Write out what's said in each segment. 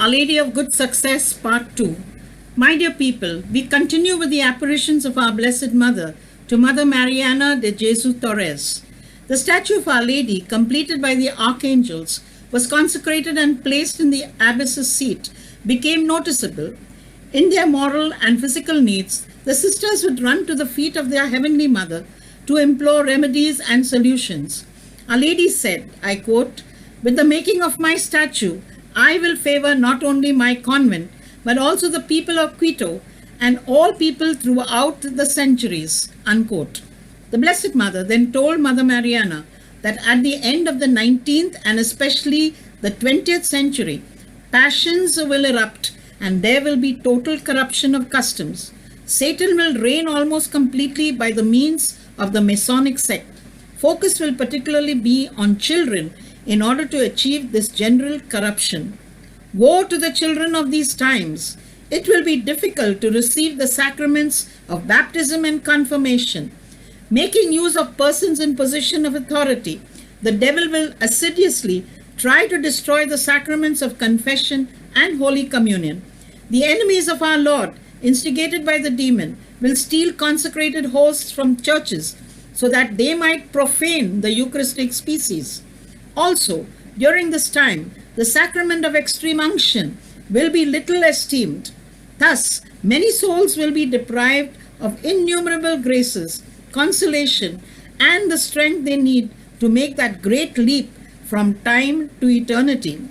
Our Lady of Good Success, Part 2. My dear people, we continue with the apparitions of our Blessed Mother to Mother Mariana de Jesus Torres. The statue of Our Lady, completed by the archangels, was consecrated and placed in the abbess's seat, became noticeable. In their moral and physical needs, the sisters would run to the feet of their Heavenly Mother to implore remedies and solutions. Our Lady said, I quote, "With the making of my statue, I will favor not only my convent, but also the people of Quito and all people throughout the centuries," unquote. The Blessed Mother then told Mother Mariana that at the end of the 19th and especially the 20th century, passions will erupt and there will be total corruption of customs. Satan will reign almost completely by the means of the Masonic sect. Focus will particularly be on children in order to achieve this general corruption. Woe to the children of these times! It will be difficult to receive the sacraments of baptism and confirmation. Making use of persons in position of authority, the devil will assiduously try to destroy the sacraments of confession and Holy Communion. The enemies of our Lord, instigated by the demon, will steal consecrated hosts from churches so that they might profane the Eucharistic species. Also, during this time, the sacrament of extreme unction will be little esteemed. Thus, many souls will be deprived of innumerable graces, consolation, and the strength they need to make that great leap from time to eternity.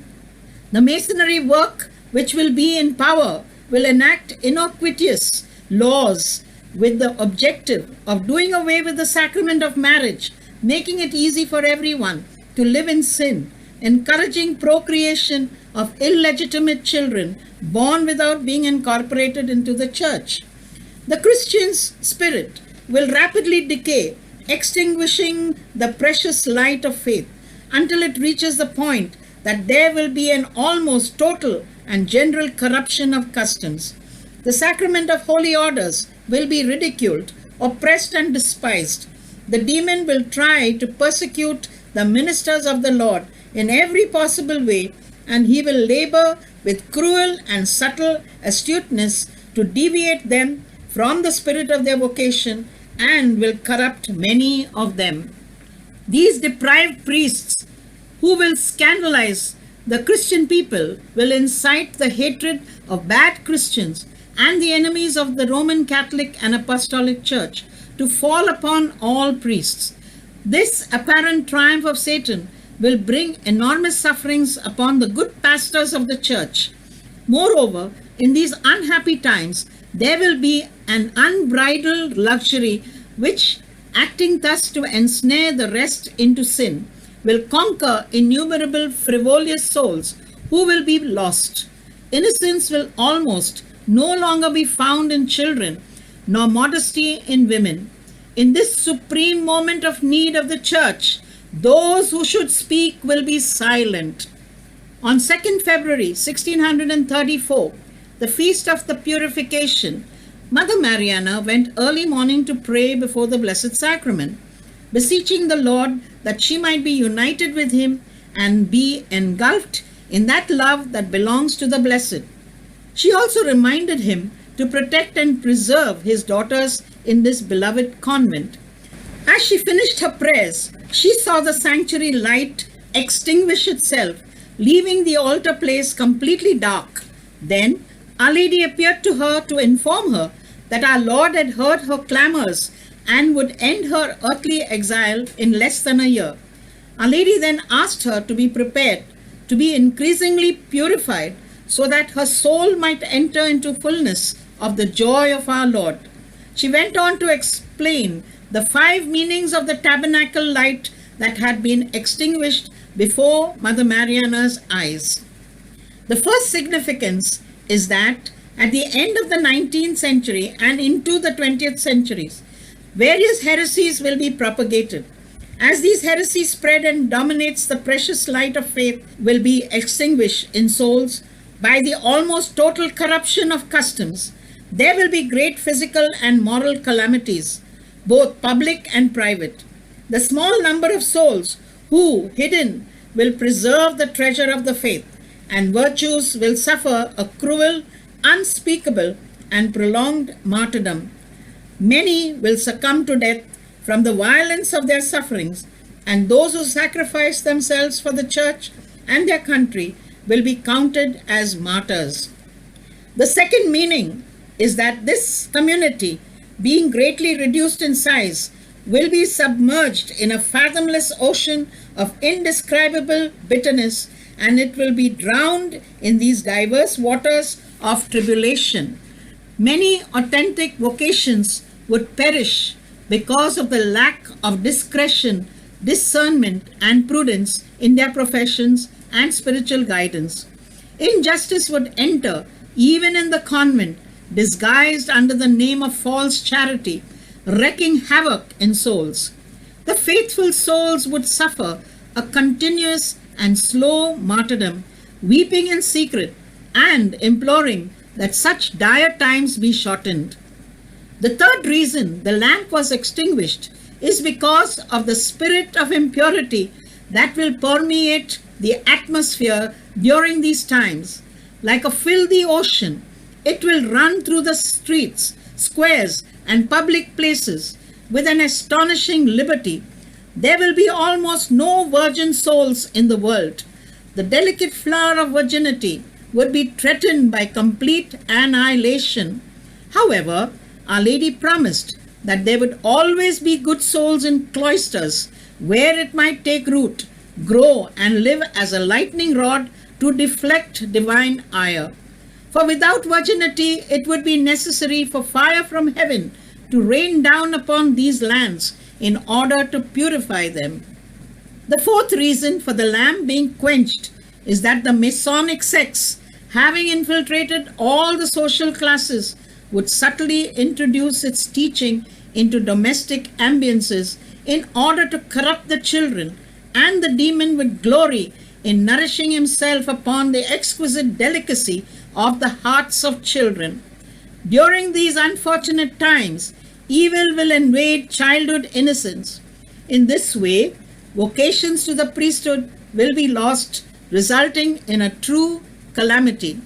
The masonry work, which will be in power, will enact iniquitous laws with the objective of doing away with the sacrament of marriage, making it easy for everyone to live in sin, encouraging procreation of illegitimate children born without being incorporated into the church. The Christian's spirit will rapidly decay, extinguishing the precious light of faith until it reaches the point that there will be an almost total and general corruption of customs. The sacrament of holy orders will be ridiculed, oppressed, and despised. The demon will try to persecute the ministers of the Lord in every possible way, and he will labor with cruel and subtle astuteness to deviate them from the spirit of their vocation and will corrupt many of them. These deprived priests who will scandalize the Christian people will incite the hatred of bad Christians and the enemies of the Roman Catholic and Apostolic Church to fall upon all priests. This apparent triumph of Satan will bring enormous sufferings upon the good pastors of the church. Moreover, in these unhappy times, there will be an unbridled luxury which, acting thus to ensnare the rest into sin, will conquer innumerable frivolous souls who will be lost. Innocence will almost no longer be found in children, nor modesty in women. In this supreme moment of need of the church, those who should speak will be silent. On 2nd February 1634, the feast of the Purification, Mother Mariana went early morning to pray before the Blessed Sacrament, beseeching the Lord that she might be united with him and be engulfed in that love that belongs to the Blessed. She also reminded him to protect and preserve his daughters in this beloved convent. As she finished her prayers, she saw the sanctuary light extinguish itself, leaving the altar place completely dark. Then Our Lady appeared to her to inform her that our Lord had heard her clamors and would end her earthly exile in less than a year. Our Lady then asked her to be prepared to be increasingly purified so that her soul might enter into fullness of the joy of our Lord. She went on to explain the 5 meanings of the tabernacle light that had been extinguished before Mother Mariana's eyes. The first significance is that at the end of the 19th century and into the 20th centuries, various heresies will be propagated. As these heresies spread and dominates, the precious light of faith will be extinguished in souls by the almost total corruption of customs. There will be great physical and moral calamities, both public and private. The small number of souls who, hidden, will preserve the treasure of the faith and virtues will suffer a cruel, unspeakable, and prolonged martyrdom. Many will succumb to death from the violence of their sufferings, and those who sacrifice themselves for the church and their country will be counted as martyrs. The second meaning is that this community, being greatly reduced in size, will be submerged in a fathomless ocean of indescribable bitterness, and it will be drowned in these diverse waters of tribulation. Many authentic vocations would perish because of the lack of discretion, discernment, and prudence in their professions and spiritual guidance. Injustice would enter even in the convent, disguised under the name of false charity, wreaking havoc in souls. The faithful souls would suffer a continuous and slow martyrdom, weeping in secret and imploring that such dire times be shortened. The third reason the lamp was extinguished is because of the spirit of impurity that will permeate the atmosphere during these times. Like a filthy ocean, it will run through the streets, squares, and public places with an astonishing liberty. There will be almost no virgin souls in the world. The delicate flower of virginity would be threatened by complete annihilation. However, Our Lady promised that there would always be good souls in cloisters where it might take root, grow, and live as a lightning rod to deflect divine ire. For without virginity, it would be necessary for fire from heaven to rain down upon these lands in order to purify them. The fourth reason for the lamp being quenched is that the Masonic sects, having infiltrated all the social classes, would subtly introduce its teaching into domestic ambiances in order to corrupt the children, and the demon would glory in nourishing himself upon the exquisite delicacy of the hearts of children. During these unfortunate times, evil will invade childhood innocence. In this way, vocations to the priesthood will be lost, resulting in a true calamity.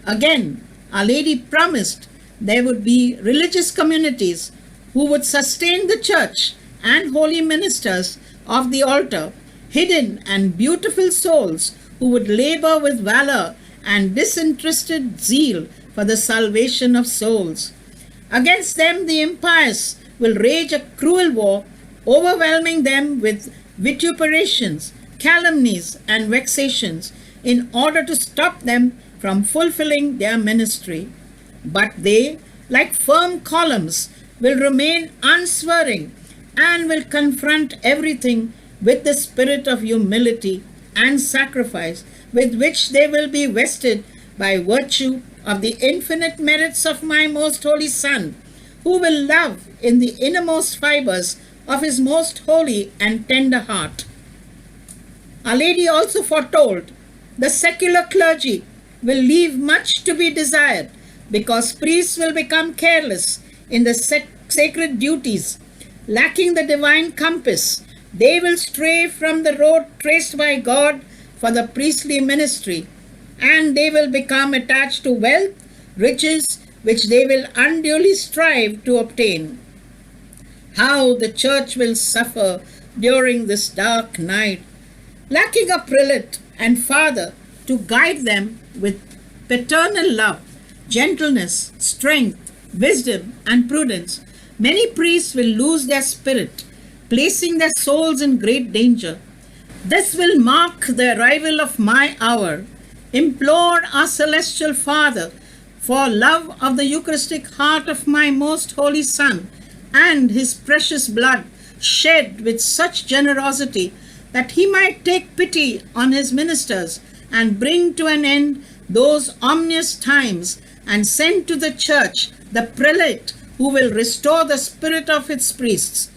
Again, Our Lady promised there would be religious communities who would sustain the church and holy ministers of the altar, hidden and beautiful souls who would labor with valor and disinterested zeal for the salvation of souls. Against them the impious will rage a cruel war, overwhelming them with vituperations, calumnies, and vexations in order to stop them from fulfilling their ministry. But they, like firm columns, will remain unswerving and will confront everything with the spirit of humility and sacrifice with which they will be vested by virtue of the infinite merits of my most holy Son, who will love in the innermost fibers of his most holy and tender heart. Our Lady also foretold the secular clergy will leave much to be desired, because priests will become careless in the sacred duties. Lacking the divine compass, they will stray from the road traced by God for the priestly ministry, and they will become attached to wealth, riches, which they will unduly strive to obtain. How the church will suffer during this dark night, lacking a prelate and father to guide them with paternal love, gentleness, strength, wisdom, and prudence. Many priests will lose their spirit, placing their souls in great danger. This will mark the arrival of my hour. Implore our Celestial Father for love of the Eucharistic heart of my most holy Son and his precious blood shed with such generosity that he might take pity on his ministers and bring to an end those ominous times, and send to the church the prelate who will restore the spirit of its priests.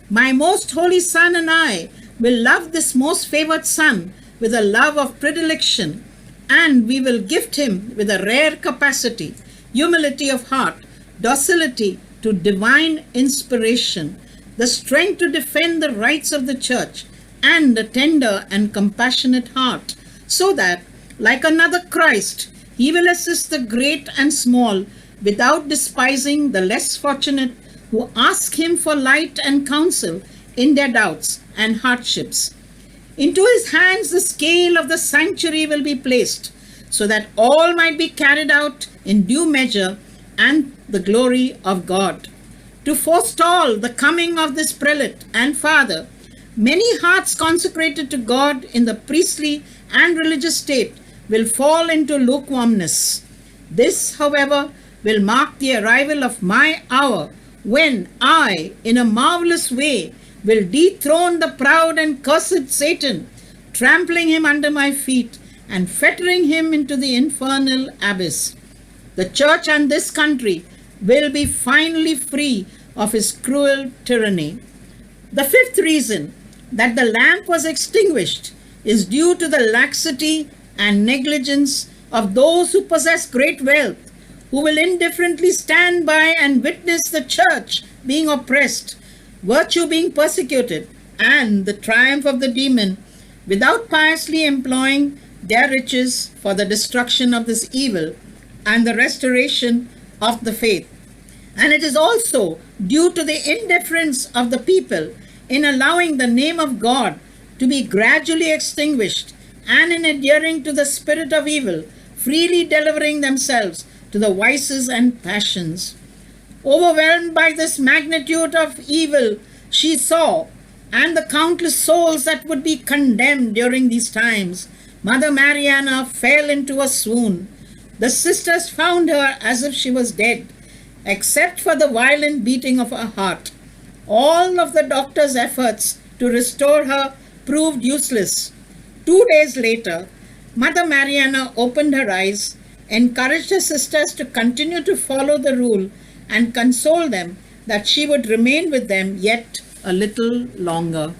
My most holy Son and I will love this most favored Son with a love of predilection, and we will gift him with a rare capacity, humility of heart, docility to divine inspiration, the strength to defend the rights of the church, and a tender and compassionate heart, so that Like another Christ, he will assist the great and small without despising the less fortunate who ask him for light and counsel in their doubts and hardships. Into his hands the scale of the sanctuary will be placed, so that all might be carried out in due measure and the glory of God. To forestall the coming of this prelate and father, many hearts consecrated to God in the priestly and religious state will fall into lukewarmness. This, however, will mark the arrival of my hour, when I, in a marvelous way, will dethrone the proud and cursed Satan, trampling him under my feet and fettering him into the infernal abyss. The church and this country will be finally free of his cruel tyranny. The fifth reason that the lamp was extinguished is due to the laxity and negligence of those who possess great wealth, who will indifferently stand by and witness the church being oppressed, virtue being persecuted, and the triumph of the demon, without piously employing their riches for the destruction of this evil and the restoration of the faith. And it is also due to the indifference of the people in allowing the name of God to be gradually extinguished, and in adhering to the spirit of evil, freely delivering themselves to the vices and passions. Overwhelmed by this magnitude of evil she saw, and the countless souls that would be condemned during these times, Mother Mariana fell into a swoon. The sisters found her as if she was dead, except for the violent beating of her heart. All of the doctor's efforts to restore her proved useless. 2 days later, Mother Mariana opened her eyes, encouraged her sisters to continue to follow the rule, and console them that she would remain with them yet a little longer.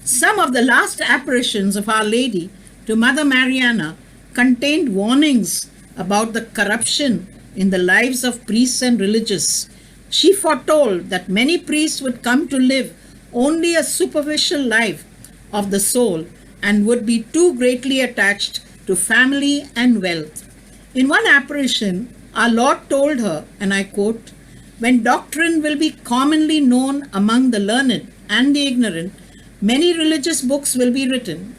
Some of the last apparitions of Our Lady to Mother Mariana contained warnings about the corruption in the lives of priests and religious. She foretold that many priests would come to live only a superficial life of the soul and would be too greatly attached to family and wealth. In one apparition, our Lord told her, and I quote, "When doctrine will be commonly known among the learned and the ignorant, many religious books will be written,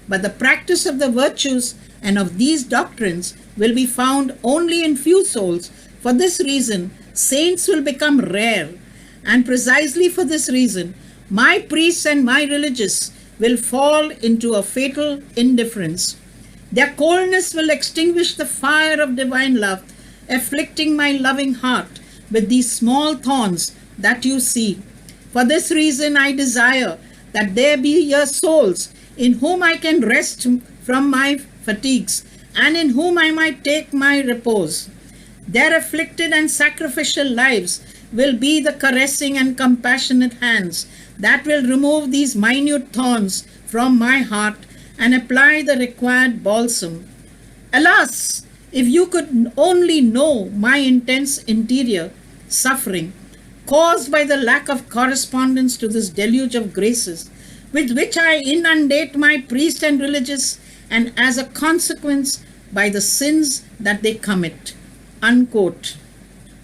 but the practice of the virtues and of these doctrines will be found only in few souls. For this reason, saints will become rare, and precisely for this reason, my priests and my religious will fall into a fatal indifference. Their coldness will extinguish the fire of divine love, afflicting my loving heart with these small thorns that you see. For this reason, I desire that there be your souls in whom I can rest from my fatigues, and in whom I might take my repose. Their afflicted and sacrificial lives will be the caressing and compassionate hands that will remove these minute thorns from my heart and apply the required balsam. Alas, if you could only know my intense interior suffering caused by the lack of correspondence to this deluge of graces with which I inundate my priests and religious, and as a consequence by the sins that they commit." Unquote.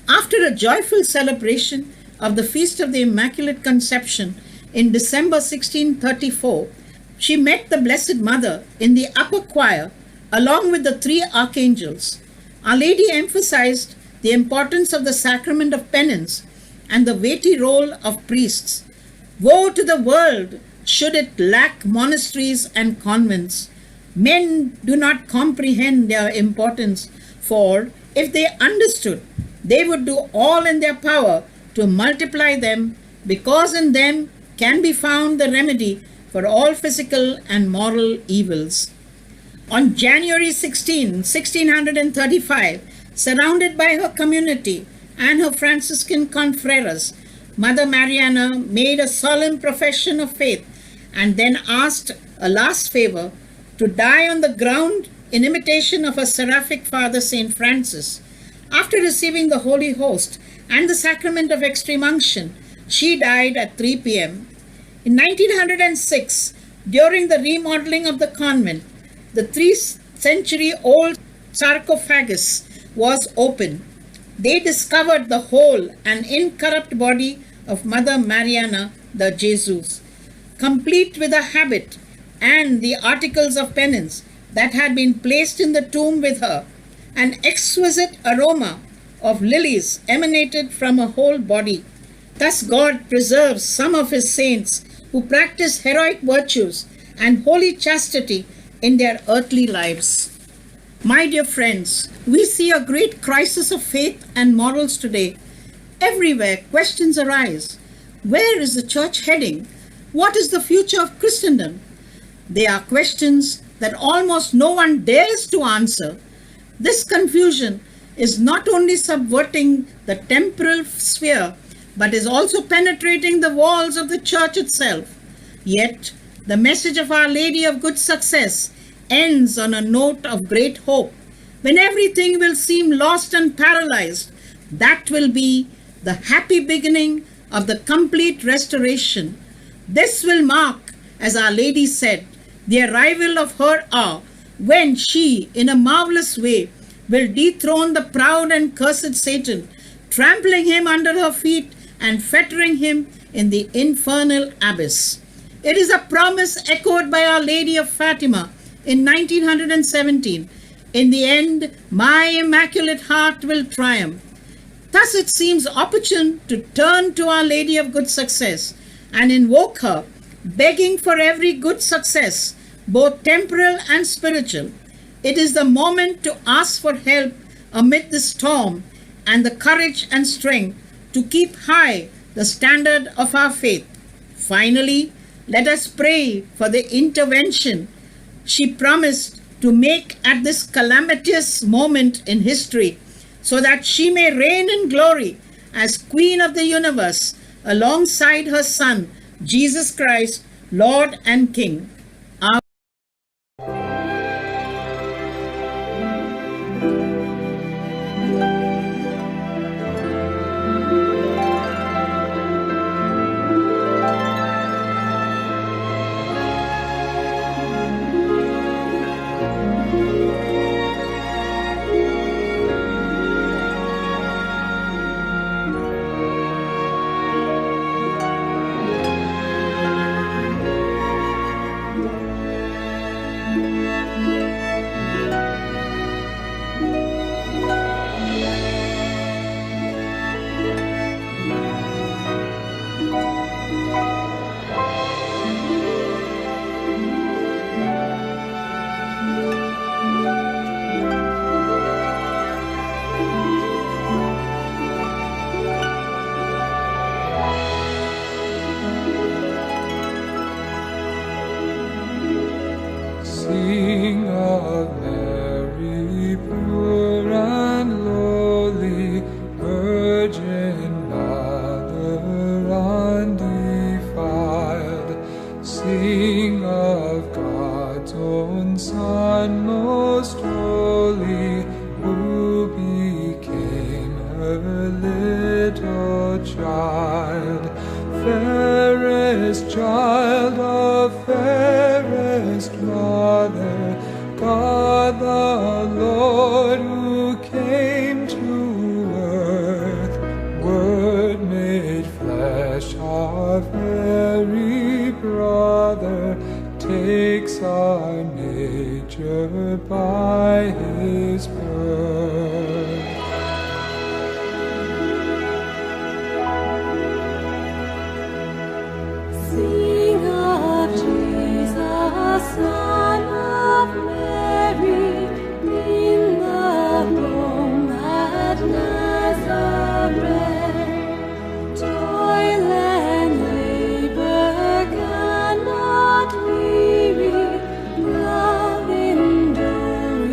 After a joyful celebration of the Feast of the Immaculate Conception in December 1634, she met the Blessed Mother in the upper choir along with the 3 archangels. Our Lady emphasized the importance of the sacrament of penance and the weighty role of priests. Woe to the world should it lack monasteries and convents. Men do not comprehend their importance, for if they understood, they would do all in their power to multiply them, because in them can be found the remedy for all physical and moral evils. On January 16, 1635, surrounded by her community and her Franciscan confreres, Mother Mariana made a solemn profession of faith and then asked a last favor to die on the ground in imitation of her seraphic father Saint Francis. After receiving the Holy Host and the sacrament of extreme unction, she died at 3 p.m. In 1906, during the remodeling of the convent, the 3 century old sarcophagus was opened. They discovered the whole and incorrupt body of Mother Mariana de Jesus, complete with a habit and the articles of penance that had been placed in the tomb with her. An exquisite aroma of lilies emanated from her whole body. Thus, God preserves some of his saints who practice heroic virtues and holy chastity in their earthly lives. My dear friends, we see a great crisis of faith and morals today. Everywhere questions arise. Where is the church heading? What is the future of Christendom? They are questions that almost no one dares to answer. This confusion is not only subverting the temporal sphere, but is also penetrating the walls of the church itself. Yet, the message of Our Lady of Good Success ends on a note of great hope. When everything will seem lost and paralyzed, that will be the happy beginning of the complete restoration. This will mark, as Our Lady said, the arrival of her hour, when she, in a marvelous way, will dethrone the proud and cursed Satan, trampling him under her feet and fettering him in the infernal abyss. It is a promise echoed by Our Lady of Fatima in 1917. In the end, my Immaculate Heart will triumph. Thus it seems opportune to turn to Our Lady of Good Success and invoke her, begging for every good success, both temporal and spiritual. It is the moment to ask for help amid the storm and the courage and strength to keep high the standard of our faith. Finally, let us pray for the intervention she promised to make at this calamitous moment in history, so that she may reign in glory as Queen of the universe alongside her Son, Jesus Christ, Lord and King. Sing of Mary, pure and lowly, Virgin Mother undefiled. Sing of God's own Son, most holy, who became her little child. Fairest child of fairest mother, God the Lord who came to earth, Word made flesh, our very brother, takes our nature by his birth. Sing of Jesus, Son of Mary, in the home at Nazareth. Toil and labor cannot weary, love enduring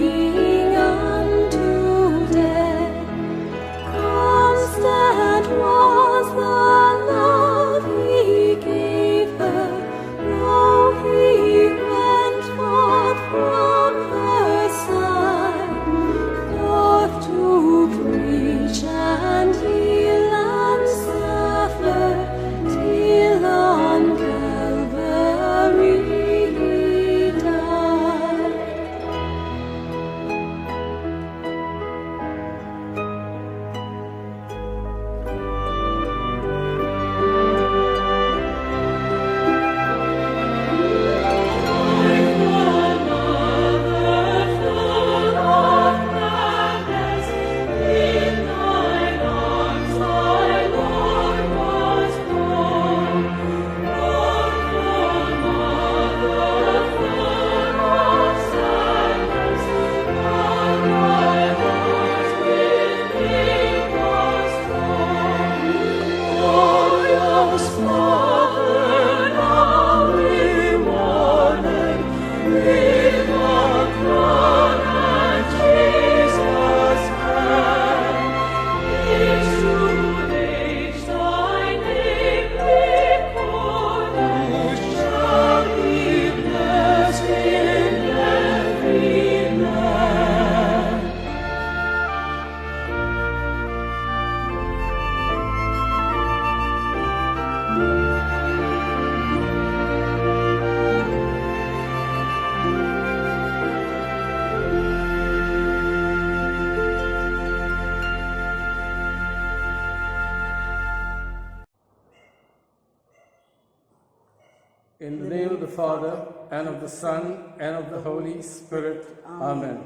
In the name of the Father, and of the Son, and of the Holy Spirit. Amen.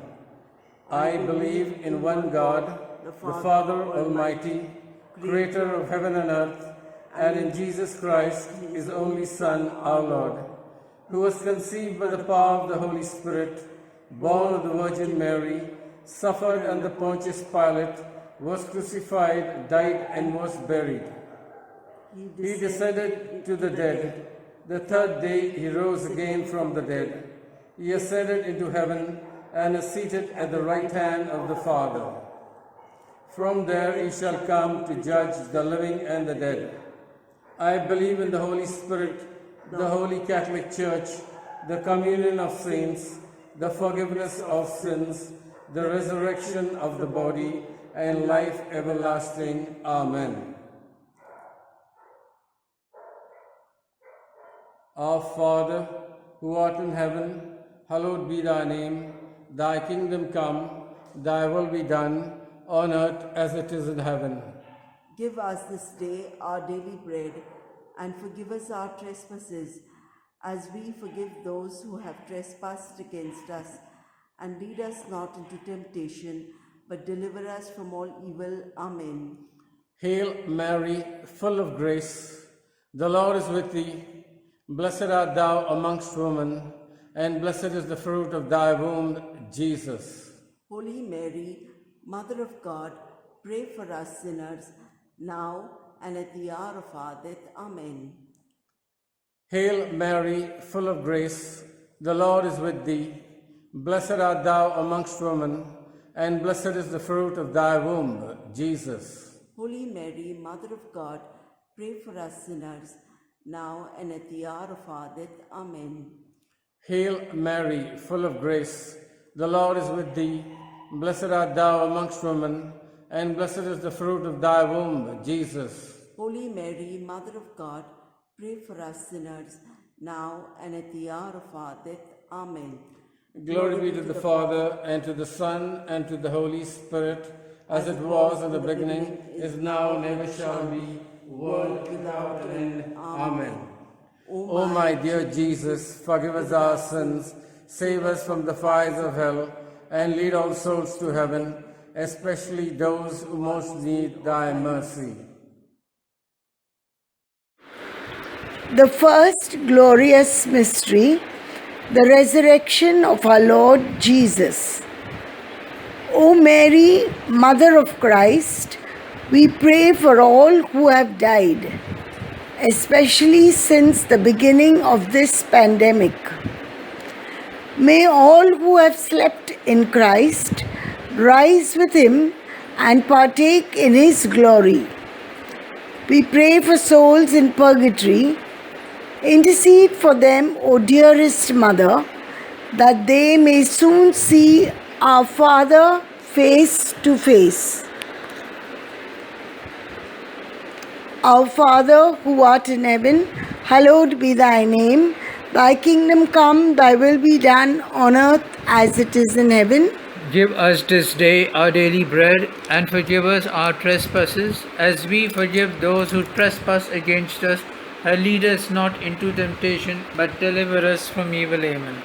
I believe in one God, the Father Almighty, creator of heaven and earth, and in Jesus Christ, his only Son, our Lord, who was conceived by the power of the Holy Spirit, born of the Virgin Mary, suffered under Pontius Pilate, was crucified, died, and was buried. He descended to the dead. The third day he rose again from the dead. He ascended into heaven and is seated at the right hand of the Father. From there he shall come to judge the living and the dead. I believe in the Holy Spirit, the Holy Catholic Church, the communion of saints, the forgiveness of sins, the resurrection of the body, and life everlasting. Amen. Our Father, who art in heaven, hallowed be thy name. Thy kingdom come, thy will be done, on earth as it is in heaven. Give us this day our daily bread, and forgive us our trespasses, as we forgive those who have trespassed against us. And lead us not into temptation, but deliver us from all evil. Amen. Hail Mary, full of grace, the Lord is with thee. Blessed art thou amongst women, and blessed is the fruit of thy womb, Jesus. Holy Mary, Mother of God, pray for us sinners, now and at the hour of our death. Amen. Hail Mary, full of grace, the Lord is with thee. Blessed art thou amongst women, and blessed is the fruit of thy womb, Jesus. Holy Mary, Mother of God, pray for us sinners, now and at the hour of our death. Amen. Hail Mary, full of grace, the Lord is with thee. Blessed art thou amongst women, and blessed is the fruit of thy womb, Jesus. Holy Mary, Mother of God, pray for us sinners, now and at the hour of our death. Amen. Glory be to the Father, and to the Son, and to the Holy Spirit, as it was in the beginning, is now, and ever shall be, world without end. Amen. O my dear Jesus, forgive us our sins, save us from the fires of hell, and lead all souls to heaven, especially those who most need thy mercy. The first glorious mystery, the resurrection of our Lord Jesus. O Mary, Mother of Christ, we pray for all who have died, especially since the beginning of this pandemic. May all who have slept in Christ rise with him and partake in his glory. We pray for souls in purgatory. Intercede for them, O dearest Mother, that they may soon see our Father face to face. Our Father, who art in heaven, hallowed be thy name. Thy kingdom come, thy will be done on earth as it is in heaven. Give us this day our daily bread, and forgive us our trespasses, as we forgive those who trespass against us. And lead us not into temptation, but deliver us from evil. Amen.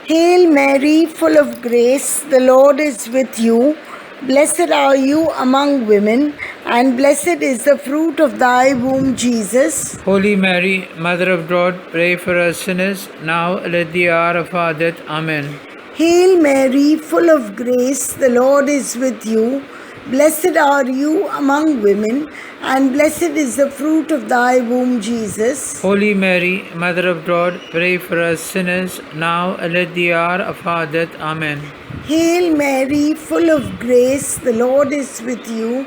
Hail Mary, full of grace, the Lord is with you. Blessed are you among women, and blessed is the fruit of thy womb, Jesus. Holy Mary, Mother of God, pray for us sinners, now and at the hour of our death. Amen. Hail Mary, full of grace, the Lord is with you. Blessed are you among women, and blessed is the fruit of thy womb, Jesus. Holy Mary, Mother of God, pray for us sinners, now and at the hour of our death. Amen. Hail Mary, full of grace, the Lord is with you.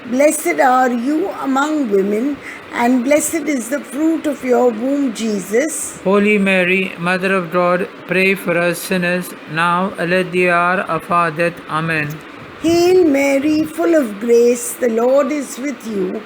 Blessed are you among women, and blessed is the fruit of your womb, Jesus. Holy Mary, Mother of God, pray for us sinners, now and at the hour of our death. Amen. Hail Mary, full of grace, the Lord is with you.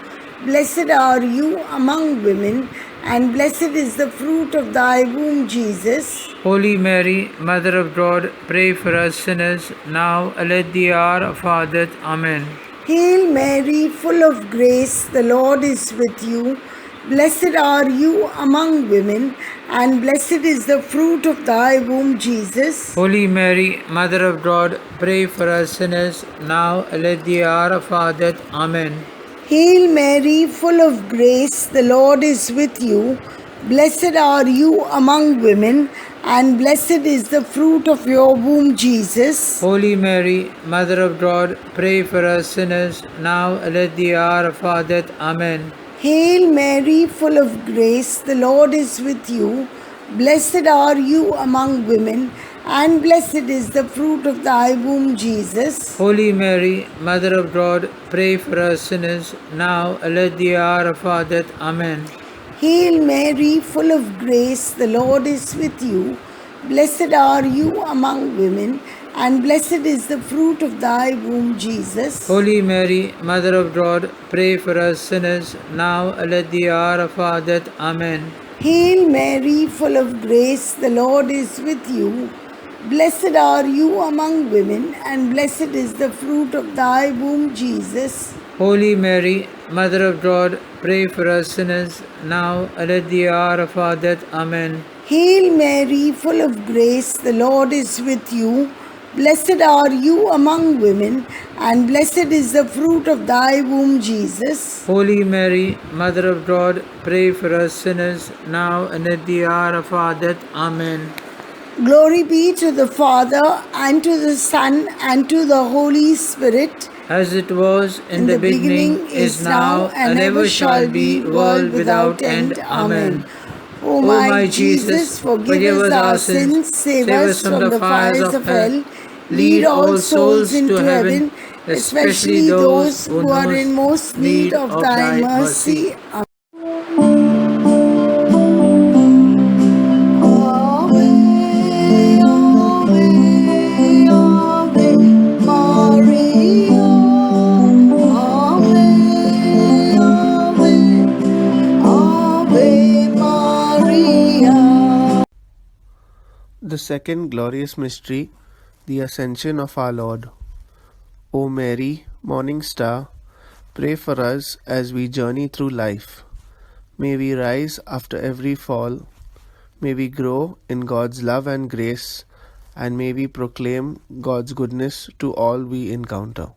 Blessed are you among women, and blessed is the fruit of thy womb, Jesus. Holy Mary, Mother of God, pray for us sinners, now and at the hour of our death. Amen. Hail Mary, full of grace, the Lord is with you. Blessed are you among women, and blessed is the fruit of thy womb, Jesus. Holy Mary, Mother of God, pray for us sinners, now and at the hour of our death. Amen. Hail Mary, full of grace, the Lord is with you. Blessed are you among women, and blessed is the fruit of your womb, Jesus. Holy Mary, Mother of God, pray for us sinners, now and at the hour of our death. Amen. Hail Mary, full of grace, the Lord is with you. Blessed are you among women, and blessed is the fruit of thy womb, Jesus. Holy Mary, Mother of God, pray for us sinners, now and at the hour of our death. Amen. Hail Mary, full of grace, the Lord is with you. Blessed are you among women, and blessed is the fruit of thy womb, Jesus. Holy Mary, Mother of God, pray for us sinners, now and at the hour of our death. Amen. Hail Mary, full of grace, the Lord is with you. Blessed are you among women, and blessed is the fruit of thy womb, Jesus. Holy Mary, Mother of God, pray for us sinners, now and at the hour of our death. Amen. Hail Mary, full of grace, the Lord is with you. Blessed are you among women, and blessed is the fruit of thy womb, Jesus. Holy Mary, Mother of God, pray for us sinners, now and at the hour of our death. Amen. Glory be to the Father, and to the Son, and to the Holy Spirit. As it was in the beginning, is now, and ever shall be, world without end. Amen. O my Jesus, forgive us our sins, save us from the fires of hell, lead all souls into heaven, especially those who are in most need of thy mercy. The second glorious mystery, the Ascension of our Lord. O Mary, morning star, pray for us as we journey through life. May we rise after every fall. May we grow in God's love and grace, and may we proclaim God's goodness to all we encounter.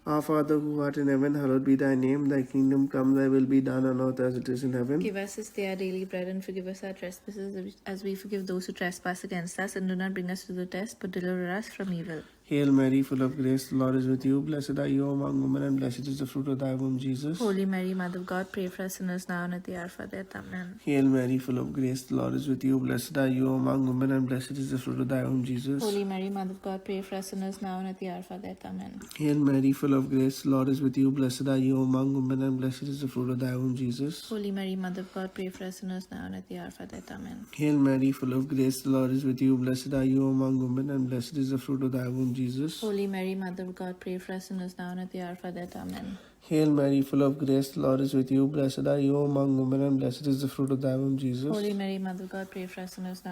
Our Father who art in heaven, hallowed be thy name. Thy kingdom come, thy will be done on earth as it is in heaven. Give us this day our daily bread, and forgive us our trespasses as we forgive those who trespass against us. And do not bring us to the test, but deliver us from evil. Hail Mary, full of grace, the Lord is with you. Blessed are you among women, and blessed is the fruit of thy womb, Jesus. Holy Mary, Mother of God, pray for us sinners now and at the hour of our death. Amen. Hail Mary, full of grace, the Lord is with you. Blessed are you among women, and blessed is the fruit of thy womb, Jesus. Holy Mary, Mother of God, pray for us sinners now and at the hour of our death. Amen. Hail Mary, full of grace, the Lord is with you. Blessed are you among women, and blessed is the fruit of thy womb, Jesus. Holy Mary, Mother of God, pray for us sinners now and at the hour of our death. Amen. Hail Mary, full of grace, the Lord is with you. Blessed are you among women, and blessed is the fruit of thy womb, Jesus. Holy Mary, Mother of God, pray for us sinners now and at the hour of our death. Amen. Hail Mary, full of grace, the Lord is with you. Blessed are you among women, and blessed is the fruit of thy womb, Jesus. Holy Mary, Mother of God, pray for us sinners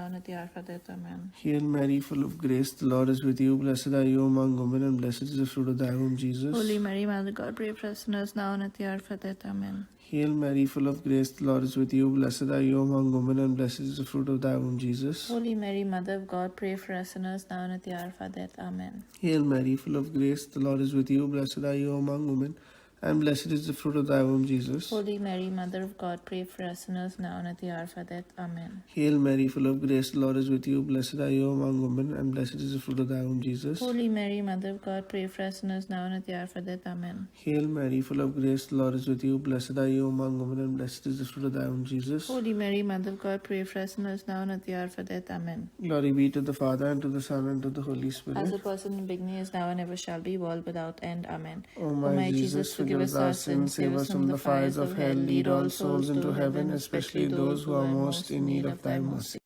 now and at the hour of our death. Amen. Hail Mary, full of grace, the Lord is with you. Blessed are you among women, and blessed is the fruit of thy womb, Jesus. Holy Mary, Mother of God, pray for us sinners now and at the hour of our death. Amen. Hail Mary, full of grace, the Lord is with you. Blessed are you among women, and blessed is the fruit of thy womb, Jesus. Holy Mary, Mother of God, pray for us sinners now and at the hour of our death. Amen. Hail Mary, full of grace, the Lord is with you. Blessed are you among women, and blessed is the fruit of thy womb, Jesus. Holy Mary, Mother of God, pray for us sinners now and at the hour of our death. Amen. Hail Mary, full of grace, the Lord is with you. Blessed are you among women, and blessed is the fruit of thy womb, Jesus. Holy Mary, Mother of God, pray for us sinners now and at the hour of our death. Amen. Hail Mary, full of grace, the Lord is with you. Blessed are you among women, and blessed is the fruit of thy womb, Jesus. Holy Mary, Mother of God, pray for us sinners now and at the hour of our death. Amen. Glory be to the Father, and to the Son, and to the Holy Spirit. As it was in the beginning, is now, and ever shall be, world without end. Amen. O my Jesus, forgive us our sins, save us from the fires of hell, lead all souls into heaven, especially those who are most in need of thy mercy.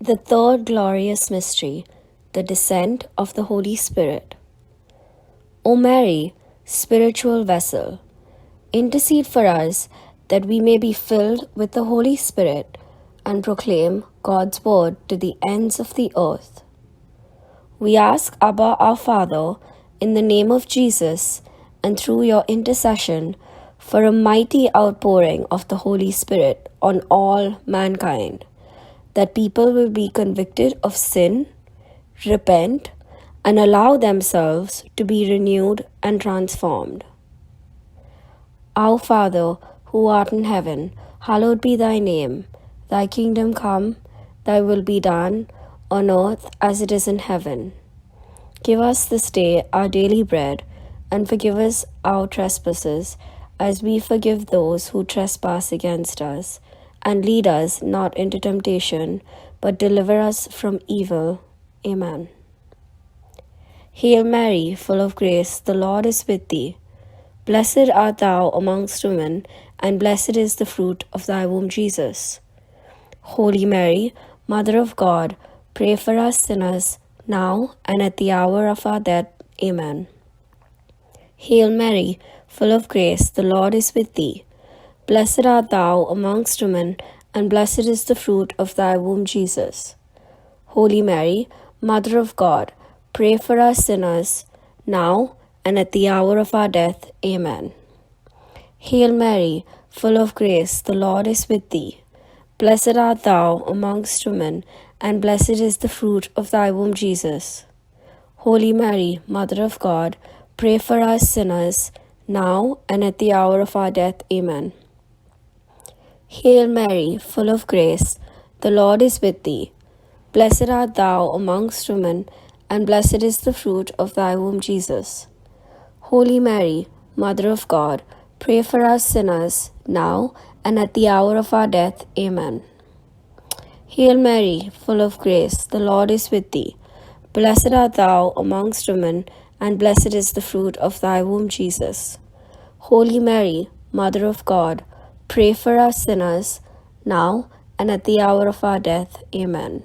The third glorious mystery, the descent of the Holy Spirit. O Mary, spiritual vessel, intercede for us that we may be filled with the Holy Spirit and proclaim God's word to the ends of the earth. We ask, Abba, our Father, in the name of Jesus and through your intercession, for a mighty outpouring of the Holy Spirit on all mankind, that people will be convicted of sin, repent, and allow themselves to be renewed and transformed. Our Father, who art in heaven, hallowed be thy name. Thy kingdom come, thy will be done, on earth as it is in heaven. Give us this day our daily bread, and forgive us our trespasses, as we forgive those who trespass against us. And lead us not into temptation, but deliver us from evil. Amen. Hail Mary, full of grace, the Lord is with thee. Blessed art thou amongst women, and blessed is the fruit of thy womb, Jesus. Holy Mary, Mother of God, pray for us sinners, now and at the hour of our death. Amen. Hail Mary, full of grace, the Lord is with thee. Blessed art thou amongst women, and blessed is the fruit of thy womb, Jesus. Holy Mary, Mother of God, pray for us sinners, now and at the hour of our death. Amen. Hail Mary, full of grace, the Lord is with thee. Blessed art thou amongst women, and blessed is the fruit of thy womb, Jesus. Holy Mary, Mother of God, pray for us sinners, now and at the hour of our death. Amen. Hail Mary, full of grace, the Lord is with thee. Blessed art thou amongst women, and blessed is the fruit of thy womb, Jesus. Holy Mary, Mother of God, pray for us sinners, now and at the hour of our death. Amen. Hail Mary, full of grace, the Lord is with thee. Blessed art thou amongst women, and blessed is the fruit of thy womb, Jesus. Holy Mary, Mother of God, pray for us sinners, now and at the hour of our death. Amen.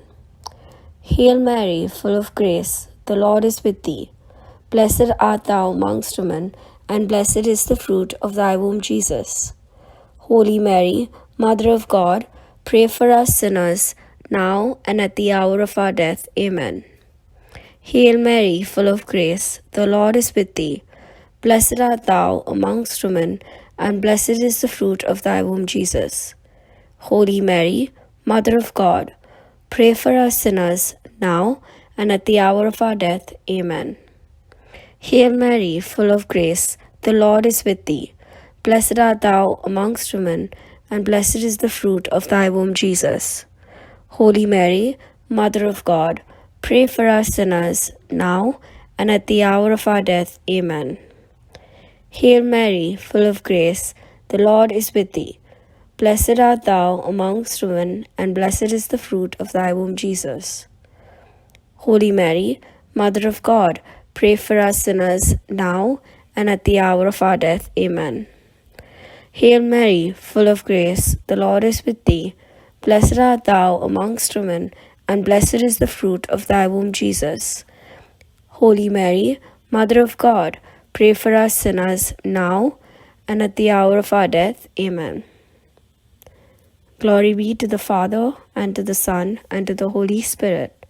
Hail Mary, full of grace, the Lord is with thee. Blessed art thou amongst women, and blessed is the fruit of thy womb, Jesus. Holy Mary, Mother of God, pray for us sinners, now and at the hour of our death. Amen. Hail Mary, full of grace, the Lord is with thee. Blessed art thou amongst women, and blessed is the fruit of thy womb, Jesus. Holy Mary, Mother of God, pray for us sinners, now and at the hour of our death. Amen. Hail Mary, full of grace, the Lord is with thee. Blessed art thou amongst women, and blessed is the fruit of thy womb, Jesus. Holy Mary, Mother of God, pray for us sinners, now and at the hour of our death. Amen. Hail Mary, full of grace, the Lord is with thee. Blessed art thou amongst women, and blessed is the fruit of thy womb, Jesus. Holy Mary, Mother of God, pray for us sinners, now and at the hour of our death. Amen. Hail Mary, full of grace, the Lord is with thee. Blessed art thou amongst women, and blessed is the fruit of thy womb, Jesus. Holy Mary, Mother of God, pray for us sinners, now and at the hour of our death. Amen. Glory be to the Father, and to the Son, and to the Holy Spirit,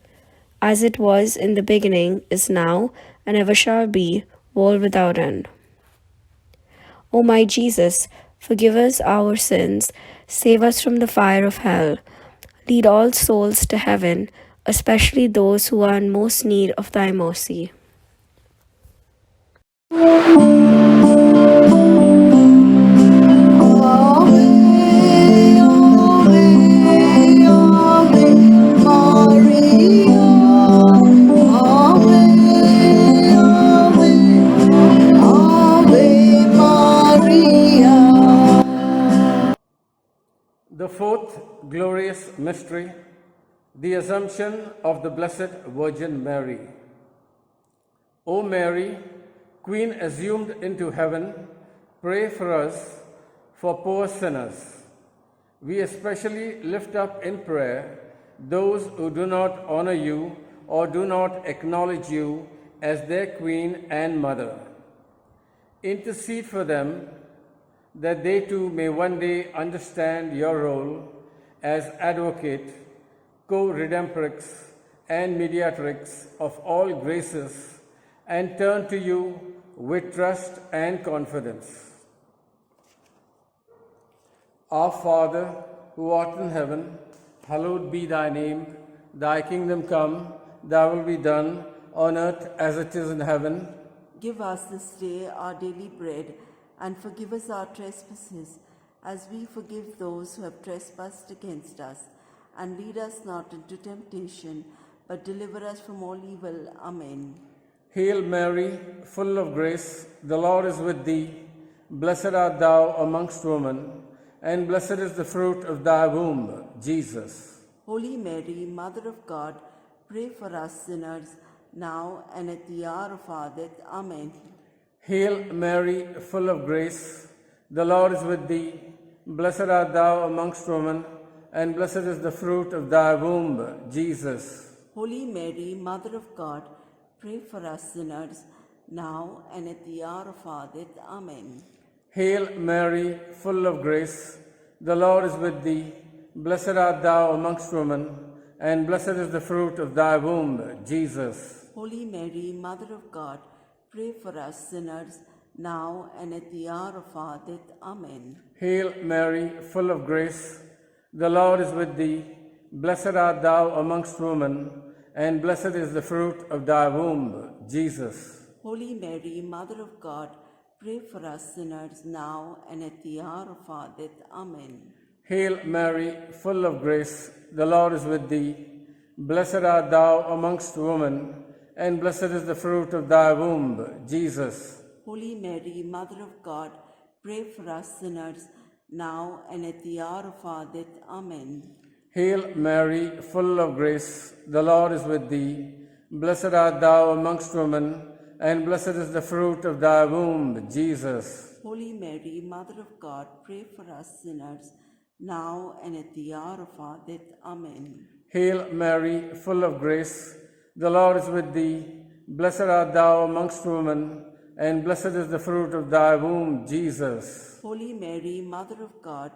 as it was in the beginning, is now, and ever shall be, world without end. O my Jesus, forgive us our sins, save us from the fire of hell, lead all souls to heaven, especially those who are in most need of thy mercy. The fourth glorious mystery, the Assumption of the Blessed Virgin Mary. O Mary, Queen assumed into heaven, pray for us, for poor sinners. We especially lift up in prayer those who do not honor you or do not acknowledge you as their Queen and Mother. Intercede for them that they too may one day understand your role as advocate, co-redemptrix, and mediatrix of all graces, and turn to you with trust and confidence. Our Father, who art in heaven, hallowed be thy name. Thy kingdom come, thy will be done, on earth as it is in heaven. Give us this day our daily bread, and forgive us our trespasses, as we forgive those who have trespassed against us. And lead us not into temptation, but deliver us from all evil. Amen. Hail Mary, full of grace, the Lord is with thee. Blessed art thou amongst women, and blessed is the fruit of thy womb, Jesus. Holy Mary, Mother of God, pray for us sinners, now and at the hour of our death. Amen. Hail Mary, full of grace, the Lord is with thee. Blessed art thou amongst women, and blessed is the fruit of thy womb, Jesus. Holy Mary, Mother of God, pray for us sinners, now and at the hour of our death. Amen. Hail Mary, full of grace, the Lord is with thee. Blessed art thou amongst women, and blessed is the fruit of thy womb, Jesus. Holy Mary, Mother of God, pray for us sinners, now and at the hour of our death. Amen. Hail Mary, full of grace, the Lord is with thee. Blessed art thou amongst women, and blessed is the fruit of thy womb, Jesus. Holy Mary, Mother of God, pray for us sinners, now and at the hour of our death. Amen. Hail Mary, full of grace, the Lord is with thee. Blessed art thou amongst women, and blessed is the fruit of thy womb, Jesus. Holy Mary, Mother of God, pray for us sinners, now and at the hour of our death. Amen. Hail Mary, full of grace, the Lord is with thee. Blessed art thou amongst women, and blessed is the fruit of thy womb, Jesus. Holy Mary, Mother of God, pray for us sinners, now and at the hour of our death. Amen. Hail Mary, full of grace, the Lord is with thee. Blessed art thou amongst women, and blessed is the fruit of thy womb, Jesus. Holy Mary, Mother of God,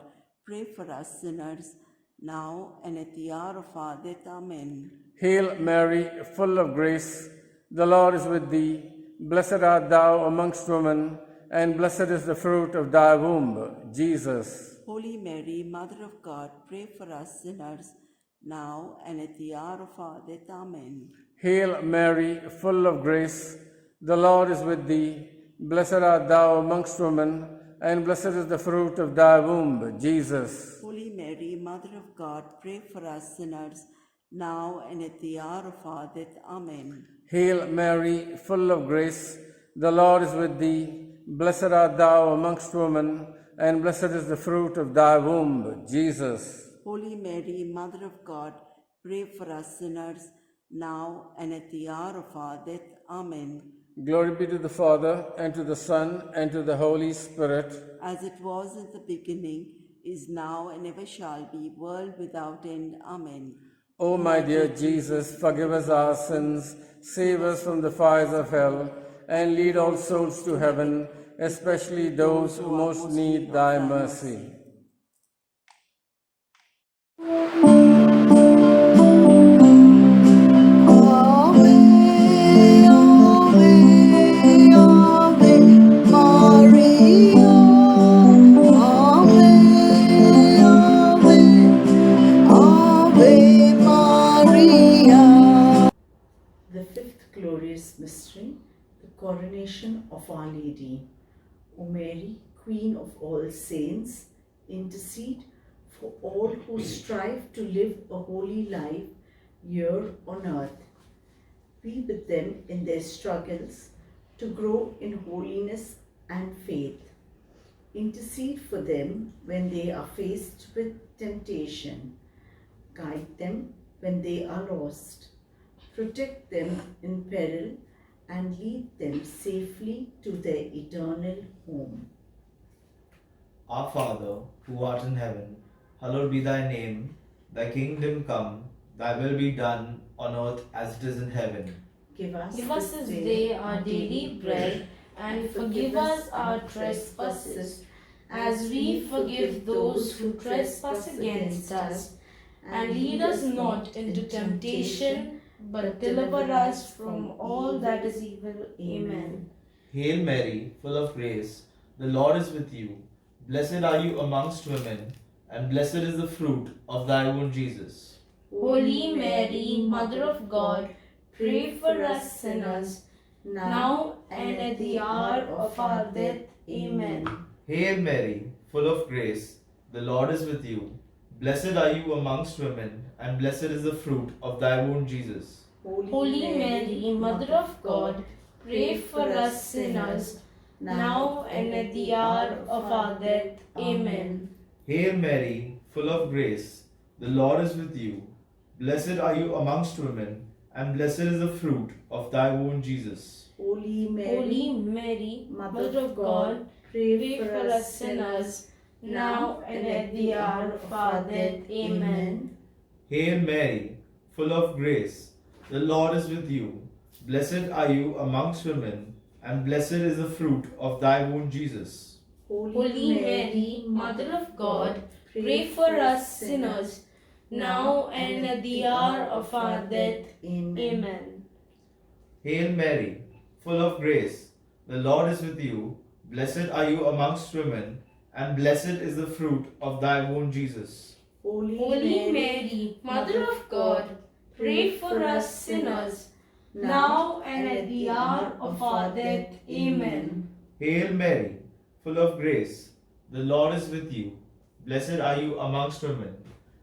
pray for us sinners, now and at the hour of our death. Amen. Hail Mary, full of grace, the Lord is with thee. Blessed art thou amongst women, and blessed is the fruit of thy womb, Jesus. Holy Mary, Mother of God, pray for us sinners, now and at the hour of our death. Amen. Hail Mary, full of grace, the Lord is with thee. Blessed art thou amongst women, and blessed is the fruit of thy womb, Jesus. Holy Mary, Mother of God, pray for us sinners, now and at the hour of our death. Amen. Hail Mary, full of grace, the Lord is with thee. Blessed art thou amongst women, and blessed is the fruit of thy womb, Jesus. Holy Mary, Mother of God, pray for us sinners, now and at the hour of our death. Amen. Glory be to the Father, and to the Son, and to the Holy Spirit. As it was in the beginning, is now, and ever shall be, world without end. Amen. O my dear Jesus, forgive us our sins, save us from the fires of hell, and lead all souls to heaven, especially those who most need thy mercy. The fifth glorious mystery, the coronation of Our Lady. O Mary, Queen of all saints, intercede for all who strive to live a holy life here on earth. Be with them in their struggles to grow in holiness and faith. Intercede for them when they are faced with temptation. Guide them when they are lost. Protect them in peril and lead them safely to their eternal home. Our Father, who art in heaven, hallowed be thy name. Thy kingdom come, thy will be done on earth as it is in heaven. Give us Give us this day our daily bread, and forgive us our trespasses, as we forgive those who trespass against us. And lead us not into temptation, but deliver us from all that is evil. Amen. Hail Mary, full of grace, the Lord is with you. Blessed are you amongst women, and blessed is the fruit of thy womb, Jesus. Holy Mary, Mother of God, pray for us sinners, now and at the hour of our death. Amen. Hail Mary, full of grace, the Lord is with you. Blessed are you amongst women, and blessed is the fruit of thy womb, Jesus. Holy Mary, Mother of God, pray for us sinners, now and at the hour of our death. Amen. Hail Mary, full of grace, the Lord is with you. Blessed are you amongst women, and blessed is the fruit of thy womb, Jesus. Holy Mary, Mother of God, pray for us sinners, now and at the hour of our death. Amen. Hail Mary, full of grace, the Lord is with you. Blessed are you amongst women, and blessed is the fruit of thy womb, Jesus. Holy Mary, Mother of God, pray for us sinners, now and at the hour of our death. Amen. Hail Mary, full of grace, the Lord is with you. Blessed are you amongst women, and blessed is the fruit of thy womb, Jesus. Holy Mary, Mother of God, pray for us sinners, now and at the hour of our death. Amen. Hail Mary, full of grace, the Lord is with you. Blessed are you amongst women,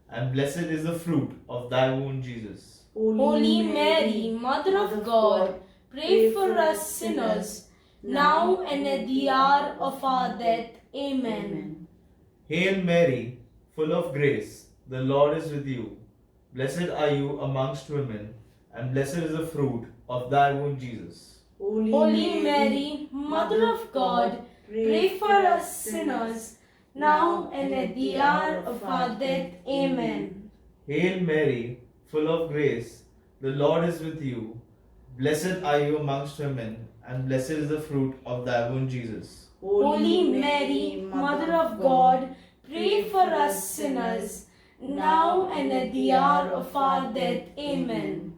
and blessed is the fruit of thy womb, Jesus. Holy Mary, Mother of God, pray for us sinners, now and at the hour of our death. Amen. Hail Mary, full of grace, the Lord is with you. Blessed are you amongst women, and blessed is the fruit of thy womb, Jesus. Holy Mary, Mother of God, pray for us sinners, now and at the hour of our death. Amen. Hail Mary, full of grace, the Lord is with you. Blessed are you amongst women, and blessed is the fruit of thy womb, Jesus. Holy Mary, Mother of God, pray for us sinners, now and at the hour of our death. Amen.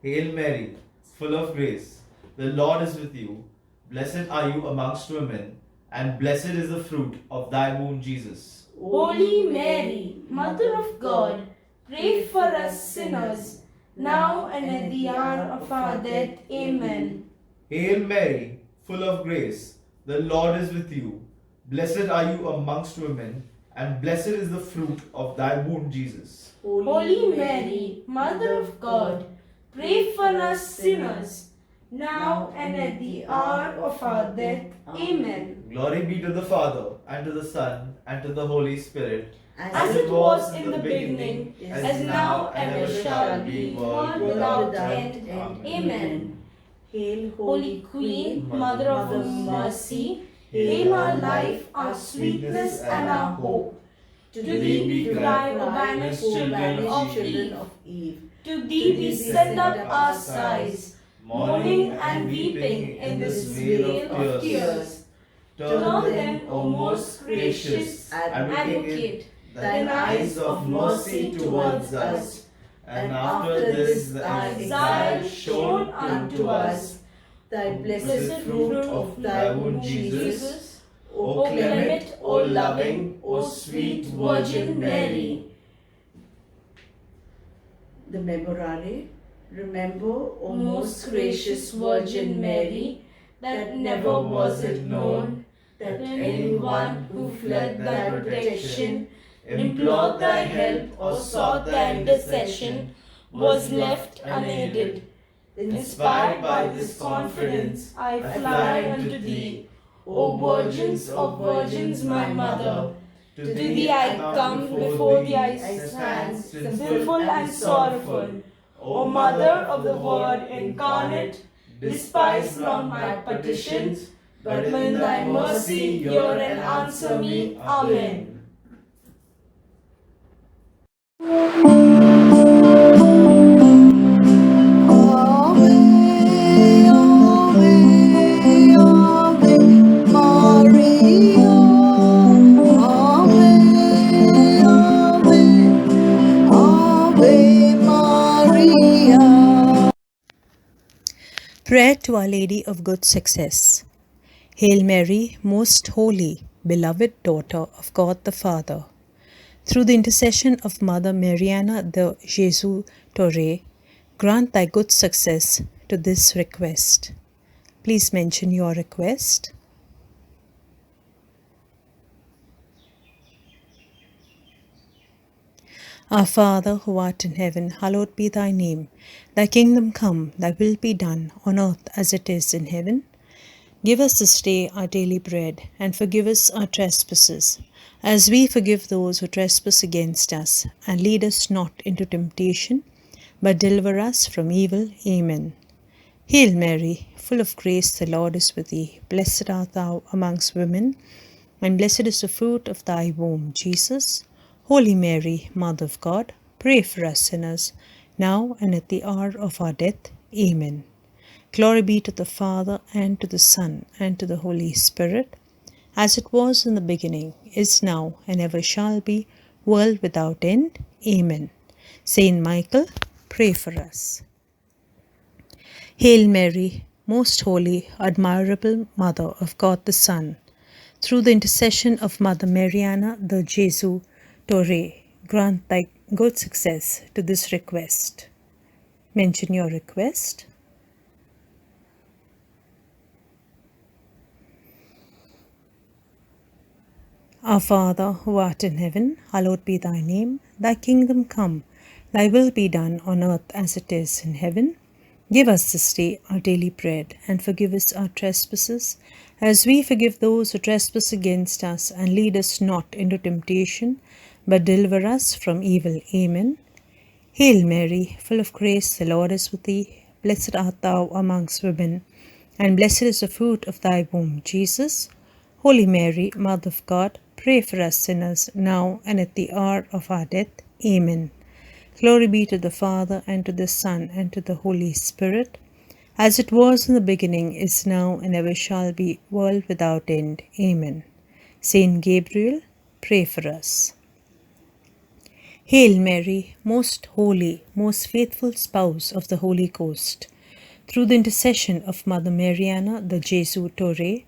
Hail Mary, full of grace, the Lord is with you. Blessed are you amongst women, and blessed is the fruit of thy womb, Jesus. Holy Mary, Mother of God, pray for us sinners, now and at the hour of our death. Amen. Hail Mary, full of grace, the Lord is with you. Blessed are you amongst women, and blessed is the fruit of thy womb, Jesus. Holy Mary, Mother of God, pray for us sinners, now and at the hour of our death. Amen. Glory be to the Father, and to the Son, and to the Holy Spirit, as it was in the beginning, as now and ever shall be, world without end. Amen. Hail, Holy Queen, Mother of Mercy, hail our life, our sweetness, and our hope. To thee we cry, O banished children of Eve. To thee we send up our sighs, mourning and weeping in this vale of tears. Turn then, O most gracious Advocate, thine eyes of mercy towards us, and after this thy exile shown unto us, thy blessed fruit of thy womb, Jesus. O clement, O loving, O sweet Virgin Mary. The Memorare. Remember, O Most gracious Virgin Mary, that never was it known that anyone who fled thy protection, implored thy help, or sought thy intercession was left unaided. Inspired by this confidence, I fly unto thee, O Virgins of Virgins, my Mother. To thee I come, before thee I stand, sinful and sorrowful. O Mother of the Word incarnate, despise not my petitions, but in thy mercy hear and answer me. Amen. Ave, Ave, Ave. Prayer to Our Lady of Good Success. Hail Mary, most holy, beloved daughter of God the Father. Through the intercession of Mother Mariana de Jesus Torre, grant thy good success to this request. Please mention your request. Our Father, who art in heaven, hallowed be thy name. Thy kingdom come, thy will be done, on earth as it is in heaven. Give us this day our daily bread, and forgive us our trespasses, as we forgive those who trespass against us. And lead us not into temptation, but deliver us from evil. Amen. Hail Mary, full of grace, the Lord is with thee. Blessed art thou amongst women, and blessed is the fruit of thy womb, Jesus. Holy Mary, Mother of God, pray for us sinners, now and at the hour of our death. Amen. Glory be to the Father, and to the Son, and to the Holy Spirit, as it was in the beginning, is now, and ever shall be, world without end. Amen. Saint Michael, pray for us. Hail Mary, most holy, admirable Mother of God the Son, through the intercession of Mother Mariana de Jesus Torre, grant thy good success to this request. Mention your request. Our Father, who art in heaven, hallowed be thy name. Thy kingdom come, thy will be done on earth as it is in heaven. Give us this day our daily bread, and forgive us our trespasses, as we forgive those who trespass against us. And lead us not into temptation, but deliver us from evil. Amen. Hail Mary, full of grace, the Lord is with thee. Blessed art thou amongst women, and blessed is the fruit of thy womb, Jesus. Holy Mary, Mother of God, pray for us sinners, now and at the hour of our death. Amen. Glory be to the Father, and to the Son, and to the Holy Spirit, as it was in the beginning, is now, and ever shall be, world without end. Amen. Saint Gabriel, pray for us. Hail Mary, most holy, most faithful spouse of the Holy Ghost, through the intercession of Mother Mariana de Jesus Torre,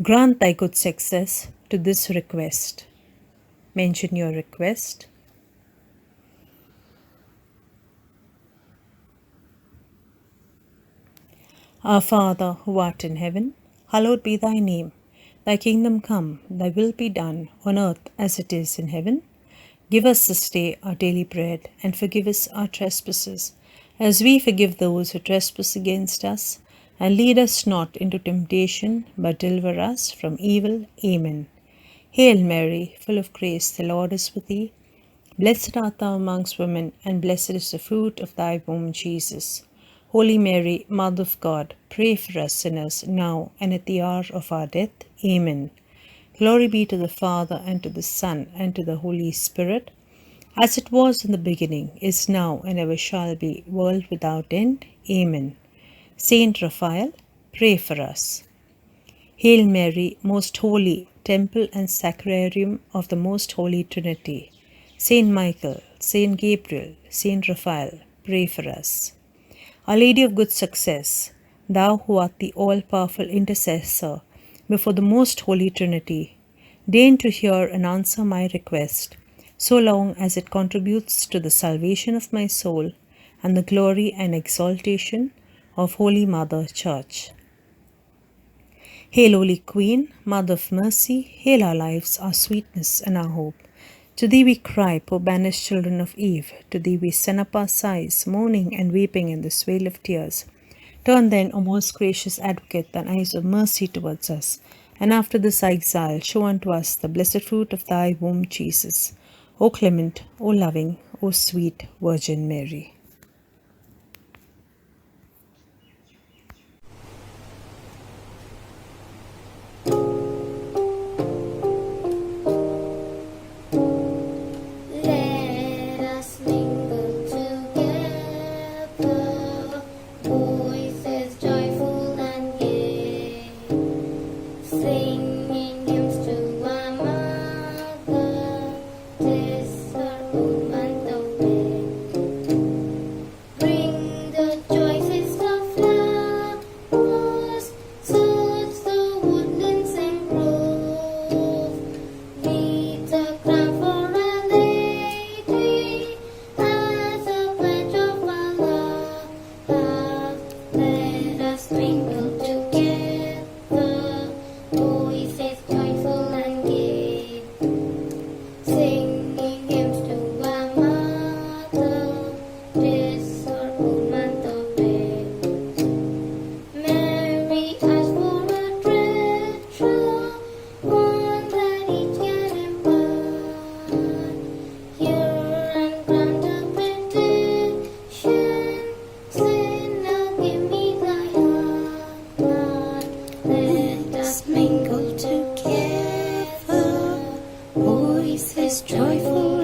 grant thy good success to this request. Mention your request. Our Father, who art in heaven, hallowed be thy name. Thy kingdom come, thy will be done, on earth as it is in heaven. Give us this day our daily bread, and forgive us our trespasses, as we forgive those who trespass against us. And lead us not into temptation, but deliver us from evil. Amen. Hail Mary, full of grace, the Lord is with thee. Blessed art thou amongst women, and blessed is the fruit of thy womb, Jesus. Holy Mary, Mother of God, pray for us sinners, now and at the hour of our death. Amen. Glory be to the Father, and to the Son, and to the Holy Spirit, as it was in the beginning, is now, and ever shall be, world without end. Amen. Saint Raphael, pray for us. Hail Mary, most holy, temple and sacrarium of the most holy Trinity. Saint Michael, Saint Gabriel, Saint Raphael, pray for us. Our Lady of Good Success, thou who art the all-powerful intercessor before the most holy Trinity, deign to hear and answer my request, so long as it contributes to the salvation of my soul and the glory and exaltation of Holy Mother Church. Hail, Holy Queen, Mother of Mercy, hail our lives, our sweetness, and our hope. To thee we cry, poor banished children of Eve. To thee we send up our sighs, mourning and weeping in this vale of tears. Turn then, O most gracious Advocate, thine eyes of mercy towards us, and after this exile show unto us the blessed fruit of thy womb, Jesus. O clement, O loving, O sweet Virgin Mary. most joyful